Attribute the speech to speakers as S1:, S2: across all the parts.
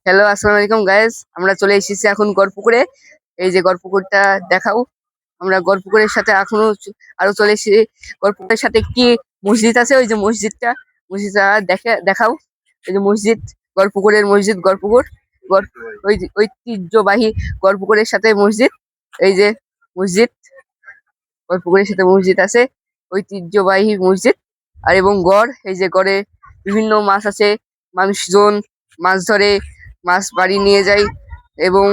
S1: Hello, আসসালামু আলাইকুম guys. আমরা চলে এসেছি এখন গড়পুকুরে। এই যে গড়পুকুরটা দেখাও। আমরা গড়পুকুরের সাথে এখনো আরো চলে এসেছি। গড়পুকুরের সাথে একটি মসজিদ আছে, ওই যে মসজিদটা দেখাও। এই যে মসজিদ, গড়পুকুরের মসজিদ, গড়পুকুর ওই যে ঐতিহ্যবাহী গড়পুকুরের সাথে মসজিদ। এই যে মসজিদ, গড়পুকুরের সাথে মসজিদ আছে, ঐতিহ্যবাহী মসজিদ। আর এবং গড়, এই যে গড়ে বিভিন্ন মাছ আছে। মানুষজন মাছ ধরে, মাছ বাড়ি নিয়ে যায়। এবং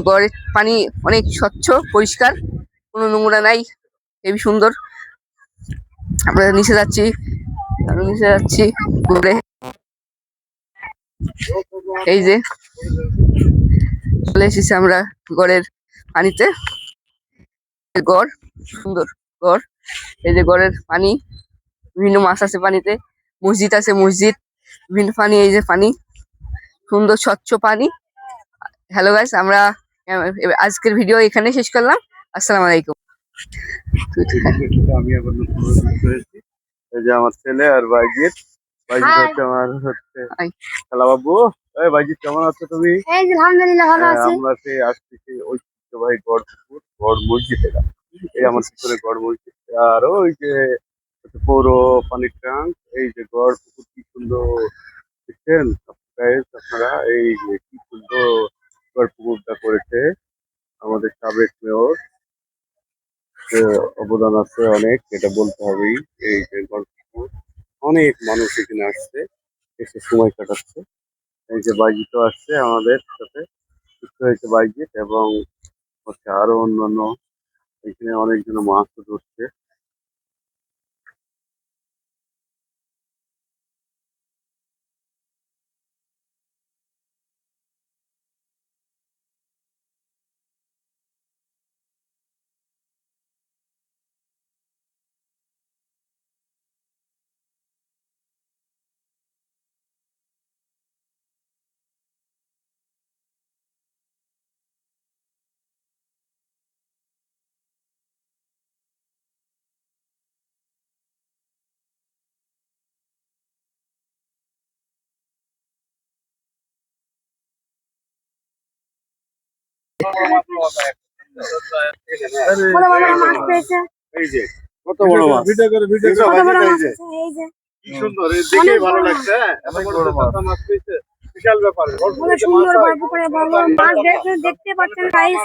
S1: গড়ের পানি অনেক স্বচ্ছ, পরিষ্কার, কোনো নোংরা নাই, হেবি সুন্দর। আমরা নিচে যাচ্ছি ঘুরে। এই যে চলে এসেছি আমরা গড়ের পানিতে। গড়, সুন্দর গড়। এই যে গড়ের পানি, বিভিন্ন মাছ আছে পানিতে, মসজিদ আছে, মসজিদ, বিভিন্ন পানি। এই যে পানি, সুন্দর স্বচ্ছ পানি। হ্যালো গাইস, আমরা আজকের ভিডিও এখানে শেষ করলাম। আসসালামু আলাইকুম।
S2: আমি আবার নতুন যুক্ত হয়েছি। এই যে আমার ছেলে আর বাইজিৎ হচ্ছে আমার খেলা বাবু। এই বাইজিৎ, কেমন আছো তুমি?
S3: আলহামদুলিল্লাহ ভালো আছি।
S2: আমরা আসছি সেই ঐতিহ্যবাহী গড় মসজিদ। এটা এই আমার পিছনে গড় মসজিদ। আর ওই যে পৌর পানির ট্যাঙ্ক। এই যে গড় পুকুর, কি সুন্দর দেখছেন আপনারা? এই যে কি সুন্দর গড় পুকুরটা করেছে আমাদের সাবেক মেয়র। অবদান আছে অনেক, এটা বলতে হবেই। এই যে গল্পপুর, অনেক মানুষ এখানে আসছে, এসে সময় কাটাচ্ছে। এই যে বাইজিতও আসছে আমাদের সাথে, যুক্ত হয়েছে বাইজিৎ, এবং হচ্ছে আরো অন্যান্য এখানে অনেকজন মাছও ধরছে। এই যে কত বড় মাছ,
S3: এই যে
S2: কি সুন্দর, দেখেই ভালো লাগছে। এত বড় মাছ পেয়েছে, বিশাল ব্যাপার।
S3: সুন্দর গল্প করে বড় বড় মাছ দেখতে পাচ্ছেন গাইস,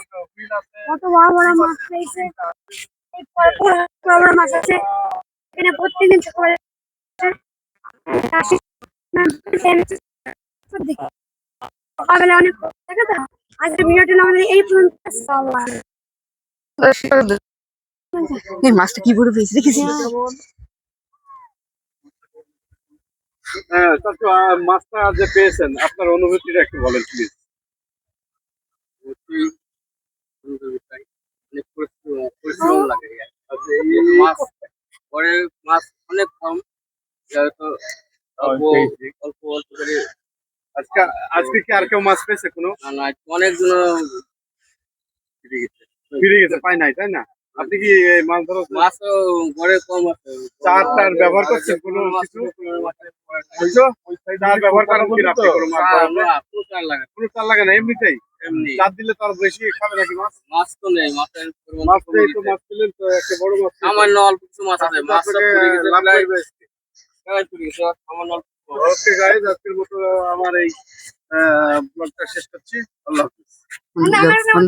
S3: কত বড় বড় মাছ পেয়েছে। এই বড় বড় মাছ আছে এখানে প্রত্যেকদিন সকালে আসি। সকালবেলা অনেক থাকে তো। আজকের ভিডিওটি আমাদের এই পর্যন্ত।
S1: এই মাছটা কি করে পেয়েছি দেখেছি।
S2: হ্যাঁ, মাছটা যে পেয়েছেন, আপনার অনুভূতিটা একটু বলেন প্লিজ।
S4: অনেক পরিশ্রম লাগে। আচ্ছা, এই মাছ পরে মাছ অনেক কম, হয়তো অল্প অল্প অল্প করে।
S2: আজকে আজকে কি আর কেউ মাছ পেয়েছে? কোনো
S4: না, অনেকজন
S2: ফিরে গেছে, পাই নাই, তাই না? আপনি কি এই মাছ ধরা
S4: মাছও ঘরে কম আছে।
S2: চার টার ব্যবহার করছেন কোনো কিছু? বুঝছো, চার ব্যবহার করেন কি আপনি? কোনো মাছ ধরাতে
S4: কোনো চার লাগে
S2: কোনো চার লাগে না, এমনিতেই
S4: এমনি।
S2: চার দিলে তো আর বেশি খাবে নাকি মাছ?
S4: মাছ তো নেই, মাছের
S2: মাছ নেই তো, মাছ পেলেন তো একটা বড় মাছ।
S4: সামান্য অল্প কিছু মাছ আছে, মাছ সব পড়ে গেছে,
S2: লাভ
S4: প্রায়
S2: করবে।
S4: পড়ে গেছে, সামান্য অল্প।
S2: ওকে গাইস, আজকের মতো আমার এই ব্লগটা শেষ করছি। আল্লাহ হাফিজ।
S1: বন্ধ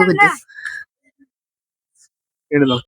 S1: করে দাও।